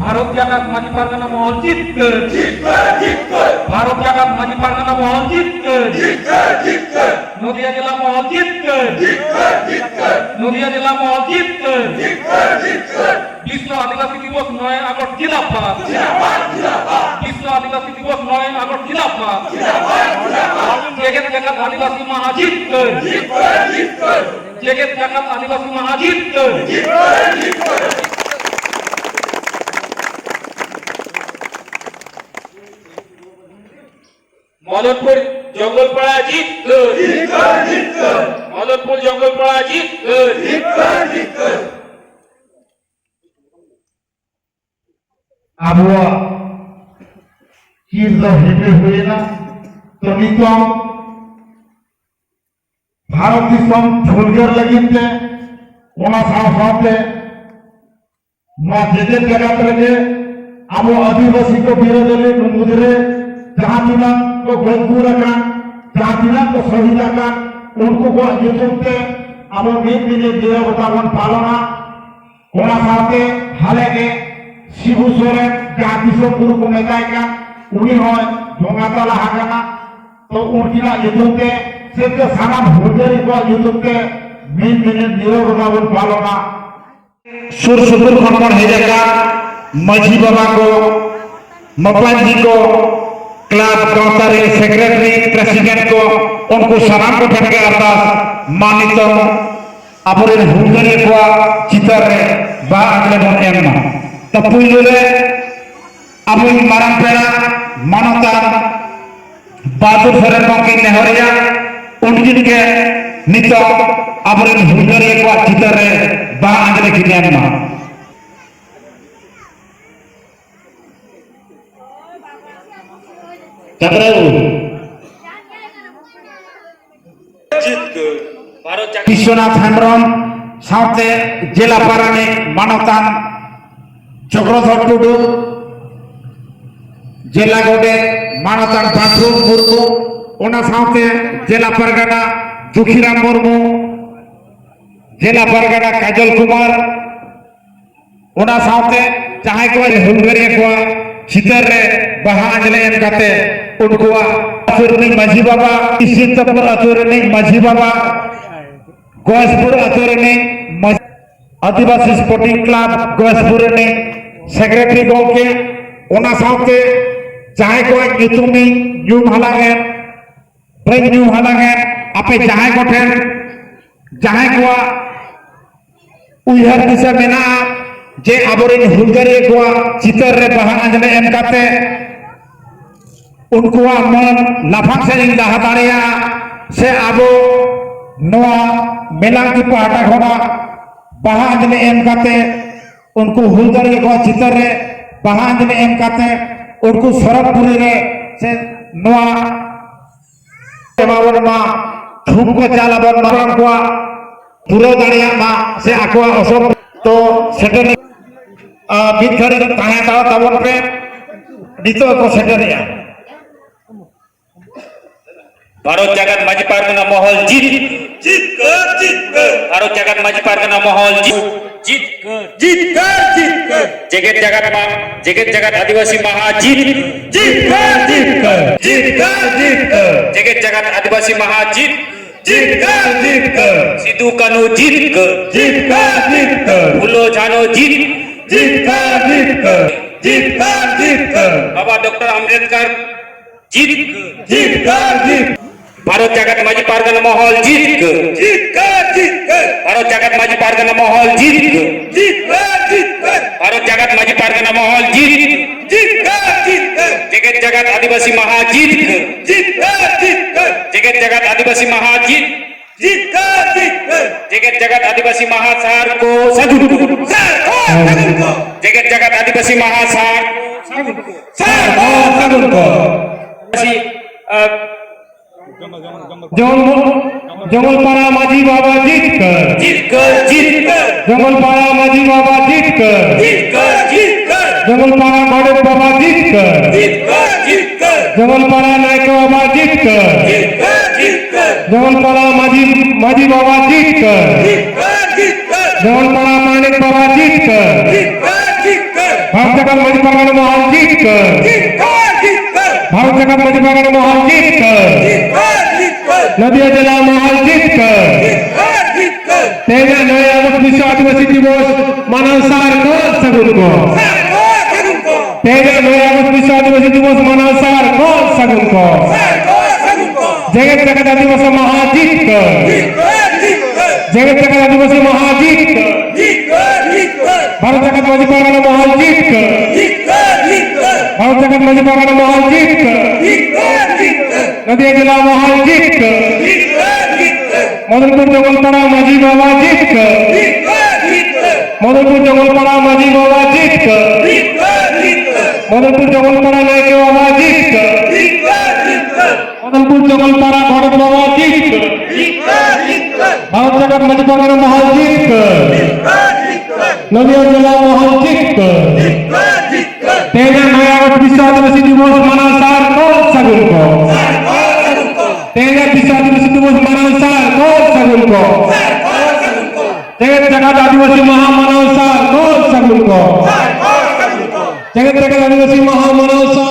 ভারত জাকাত মাঝি পারগানা মহল জিতकर ভারত জাকাত মাঝি পারগানা মহল জিতकर নদিয়া জেলা মহল জিতकर নদিয়া জেলা মহল জিতकर বিশ্ব আদিবাসী দিবস 9 আগস্ট জিন্দাবাদ বিশ্ব আদিবাসী দিবস 9 আগস্ট জিন্দাবাদ জগৎ জাকাত আদিবাসী মহা জিতकर जगत जाकात आदिवासी महा जीतकर मदनपुर जंगलपाड़ा जीतकर मदनपुर जंगलपाड़ा जीतकर आबहावा चीज हेटे हुए ना तो नितम भारत दिसम झोलगर लगिनते ओना साथे मा जेजे जगत रगे आबो आदिवासी को बिरोधले मुदरे जहां तिना को गंगुर का जहां तिना को शहीद का उनको को युद्धते आबो मिने देवतावन पालना ओना साथे हाले के शिबु सोरेन जहां दिसम गुरु को मेताय का उनी होय ढोंगातला हागना तो उनकीला युद्धते सेके सानाम हुजरी को युद्धते मिने देवतावन पालना सुर सुर खमन हे जगह माझी बाबा को मपान जी को क्लब काउंटर सेक्रेटरी प्रेसिडेंट को उनको सलाम को ठेके अरदास मानित अपने हुजरी को चितर रे बा अगले बन एमना तपुइले अबुई मारन पेड़ा मानता बहादुर सोरेन की नेहरिया उनकी के नितो अपने हुजरी को चितर रे बा अगले की एमना विश्वनाथ हेम्ब्रम साथे जिला पारानी मानवतान चक्रधर टुडू जिला गोडे मानवतान बाथरूम मुर्मू ओना साथे जिला परगना दुखीराम मुर्मू जिला परगना काजल कुमार ओना साथे चाहे को हुलगरिया को चितर रे बहा अंजले एम काते उनको अतुरनी माझी बाबा इसितपुर अतुरनी माझी बाबा गोसपुर अतुरनी आदिवासी स्पोर्टिंग क्लब गोसपुर ने सेक्रेटरी गोके ओना साथे चाहे को युतुमी न्यूम हलागे ब्रेक न्यूम हलागे आपे चाहे को ठेन चाहे को उयहर दिशा मेना जे आबोरिन हुलगरी को चितर रे बहा अंजले एम काते उनको मन लाफांग से लाहा दाड़िया से आबो नोआ मेला की पहाटा खोना बहा अंजले एम काते उनको हुलगरी को चितर रे बहा अंजले एम काते उनको सरतपुरी रे से नोआ एमावन मा धूप को चालाबन मारन को पूरा दाड़िया मा से आको असर तो सेटल बिखरे ताहे दाव तबन पे नितो को सेटरिया भारत जगत माझी पारगना महल जीतकर भारत जगत माझी पारगना महल जीतकर जगत जगत आदिवासी महा जीतकर जगत जगत आदिवासी महा जीतकर सिद्धू कानू जीतकर फूलो झानो जीतकर बाबा डॉक्टर अम्बेडकर जीतकर भारत जगत माझी पारगना महल जीतकर भारत जगत माझी पारगना महल जीतकर भारत जगत माझी पारगना महल जीतकर जगत जगत आदिवासी महा जीतकर जगत जगत आदिवासी महा जगत जगत आदिवासी महासार को जगत जगत आदिवासी महासार जंगलपाड़ा माझी बाबा जीतकर जंगलपाड़ा माझी बाबा जीतकर जंगलपाड़ा बड़े बाबा जीतकर जंगलपाड़ा नायक बाबा जीतकर जंगलपाड़ा माझी बाबा जीतकर जंगलपाड़ा मानिक बाबा जीतकर जगत माझी परगना मोहन जीत कर भारत जगत माझी परगना मोहन जीत कर नदिया जिला मोहन जीत कर तेजा 9 अगस्त विश्व आदिवासी दिवस मनानुसार कर सगुन को तेजा 9 अगस्त विश्व आदिवासी दिवस मनानुसार कर सगुन को जगत जगत आदिवासी महाजीत कर जगत जगत आदिवासी महाजीत कर भारत जगत माझी परगना मोहन जीत कर भारत जगत माझी परगना मोहन जीत कर नदिया जिला मोहन जीत कर मदनपुर जंगलपाड़ा माझी बाबा जीत कर मदनपुर जंगलपाड़ा माझी बाबा जीत कर मदनपुर जंगलपाड़ा नायके बाबा जीत कर मदनपुर जंगलपाड़ा भरत बाबा जीत कर भारत जगत माझी परगना मोहन जीत कर नदिया जिला मोहन जीत कर तेजा 9 अगस्त विश्व आदिवासी दिवस मनानुसार कर सगुन को तेजा विश्व आदिवासी दिवस मनानुसार कर सगुन को जगत जगत आदिवासी महामनानुसार कर सगुन को जगत जगत आदिवासी महामनानुसार